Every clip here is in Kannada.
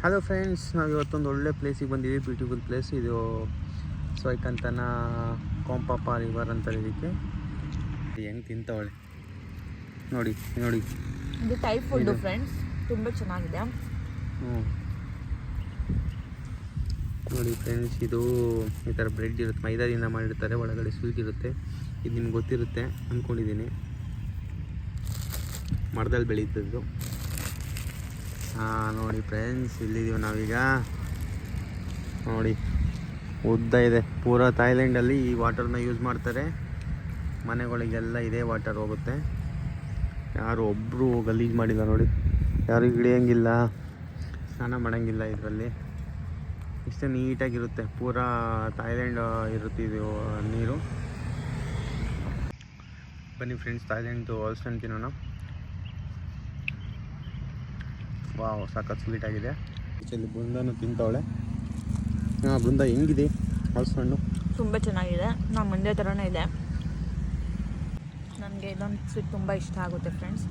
ಹಲೋ ಫ್ರೆಂಡ್ಸ್, ನಾವು ಇವತ್ತೊಂದು ಒಳ್ಳೆ ಪ್ಲೇಸಿಗೆ ಬಂದಿದ್ದೀವಿ. ಬ್ಯೂಟಿಫುಲ್ ಪ್ಲೇಸ್ ಇದು. ಸೋಯ್ಕಂತನ ಕೊಂಪಾಪ ರಿವರ್ ಅಂತಾರೆ ಇದಕ್ಕೆ. ಹೆಂಗೆ ತಿಂತವಳೆ ನೋಡಿ ನೋಡಿ. ಇದು ಟೈ ಫುಡ್ ಫ್ರೆಂಡ್ಸ್, ತುಂಬ ಚೆನ್ನಾಗಿದೆ. ನೋಡಿ ಫ್ರೆಂಡ್ಸ್, ಇದು ಈ ಥರ ಬ್ರೆಡ್ ಇರುತ್ತೆ, ಮೈದಾದಿಂದ ಮಾಡಿರ್ತಾರೆ, ಒಳಗಡೆ ಸ್ವೀಟ್ ಇರುತ್ತೆ. ಇದು ನಿಮ್ಗೆ ಗೊತ್ತಿರುತ್ತೆ ಅಂದ್ಕೊಂಡಿದ್ದೀನಿ. ಮರದಲ್ಲಿ ಬೆಳೀತದ್ದು. ನೋಡಿ ಫ್ರೆಂಡ್ಸ್, ಇಲ್ಲಿದ್ದೀವಿ ನಾವೀಗ. ನೋಡಿ ಉದ್ದ ಇದೆ. ಪೂರಾ ಥಾಯ್ಲೆಂಡಲ್ಲಿ ಈ ವಾಟರ್ನ ಯೂಸ್ ಮಾಡ್ತಾರೆ. ಮನೆಗಳಿಗೆಲ್ಲ ಇದೇ ವಾಟರ್ ಹೋಗುತ್ತೆ. ಯಾರು ಒಬ್ಬರು ಗಲೀಜು ಮಾಡಿಲ್ಲ ನೋಡಿ. ಯಾರು ಇಳಿಯೋಂಗಿಲ್ಲ, ಸ್ನಾನ ಮಾಡೋಂಗಿಲ್ಲ ಇದರಲ್ಲಿ. ಇಷ್ಟೇ ನೀಟಾಗಿರುತ್ತೆ. ಪೂರಾ ಥಾಯ್ಲೆಂಡ್ ಇರುತ್ತೆ ಇದು ನೀರು. ಬನ್ನಿ ಫ್ರೆಂಡ್ಸ್, ಥಾಯ್ಲೆಂಡ್ದು ಅಲ್ಸನ್ ತಿನ್ನೋಣ. ವಾವ್, ಸಖತ್ ಸ್ವೀಟ್ ಆಗಿದೆ. ಇಲ್ಲಿ ಬೃಂದನೂ ತಿಂತವಳೆ. ಬೃಂದ ಹೆಂಗಿದೆ ಹಲಸಣ್ಣು? ತುಂಬ ಚೆನ್ನಾಗಿದೆ. ನಮ್ಮ ಮಂಡ್ಯ ಥರನೇ ಇದೆ. ನನಗೆ ಇದೊಂದು ಸ್ವೀಟ್ ತುಂಬ ಇಷ್ಟ ಆಗುತ್ತೆ ಫ್ರೆಂಡ್ಸ್.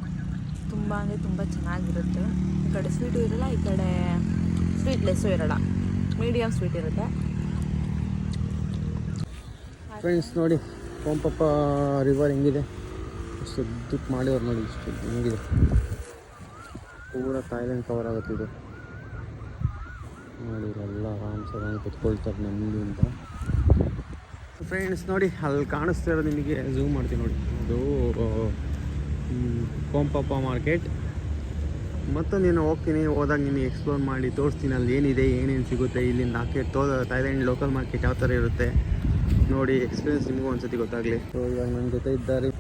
ತುಂಬ ಅಂದರೆ ತುಂಬ ಚೆನ್ನಾಗಿರುತ್ತೆ. ಈ ಕಡೆ ಸ್ವೀಟು ಇರೋಲ್ಲ, ಈ ಕಡೆ ಸ್ವೀಟ್ಲೆಸ್ಸು ಇರೋಲ್ಲ, ಮೀಡಿಯಮ್ ಸ್ವೀಟ್ ಇರುತ್ತೆ. ಫ್ರೆಂಡ್ಸ್ ನೋಡಿ, ಕೊಂಪಾಪ ರಿವರ್ ಹೆಂಗಿದೆ, ಇಷ್ಟು ಉದ್ದಕ್ಕೆ ಮಾಡಿವ್ರು ನೋಡಿ. ಇಷ್ಟು ಹೆಂಗಿದೆ, ಪೂರ ಥಾಯ್ಲೆಂಡ್ ಕವರ್ ಆಗುತ್ತೆ ಇದು ನೋಡಿ. ಎಲ್ಲ ಆರಾಮ್ಸಾಗಿ ಕುತ್ಕೊಳ್ತಾರೆ ನೆಮ್ಮದಿಯಿಂದ. ಫ್ರೆಂಡ್ಸ್ ನೋಡಿ, ಅಲ್ಲಿ ಕಾಣಿಸ್ತಾ ಇರೋದು ನಿಮಗೆ ಝೂಮ್ ಮಾಡ್ತೀನಿ ನೋಡಿ. ಅದು ಕೊಂಪಾಪ ಮಾರ್ಕೆಟ್. ಮತ್ತು ನೀನು ಹೋದಾಗ ನಿನಗೆ ಎಕ್ಸ್ಪ್ಲೋರ್ ಮಾಡಿ ತೋರಿಸ್ತೀನಿ ಅಲ್ಲಿ ಏನಿದೆ, ಏನೇನು ಸಿಗುತ್ತೆ ಇಲ್ಲಿಂದ. ಥಾಯ್ಲೆಂಡ್ ಲೋಕಲ್ ಮಾರ್ಕೆಟ್ ಯಾವ ಥರ ಇರುತ್ತೆ ನೋಡಿ. ಎಕ್ಸ್ಪೀರಿಯನ್ಸ್ ನಿಮಗೂ ಒಂದ್ಸತಿ ಗೊತ್ತಾಗಲಿ. ಸೊ ಇವಾಗ ನನ್ನ ಜೊತೆ ಇದ್ದಾರೆ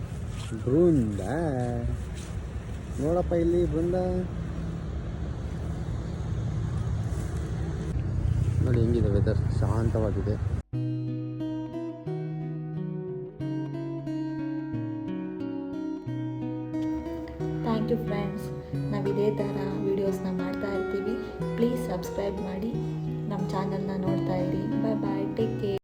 ಬೃಂದ. ನೋಡಪ್ಪ ಇಲ್ಲಿ ಬೃಂದ ನೋಡಿ ಹೆಂಗಿದೆ ವೆದರ್, ಶಾಂತವಾಗಿದೆ. Thank you friends. ನಾವು ಇದೇ ಥರ ವೀಡಿಯೋಸ್ನ ಮಾಡ್ತಾ ಇರ್ತೀವಿ. ಪ್ಲೀಸ್ ಸಬ್ಸ್ಕ್ರೈಬ್ ಮಾಡಿ ನಮ್ಮ ಚಾನಲ್ನ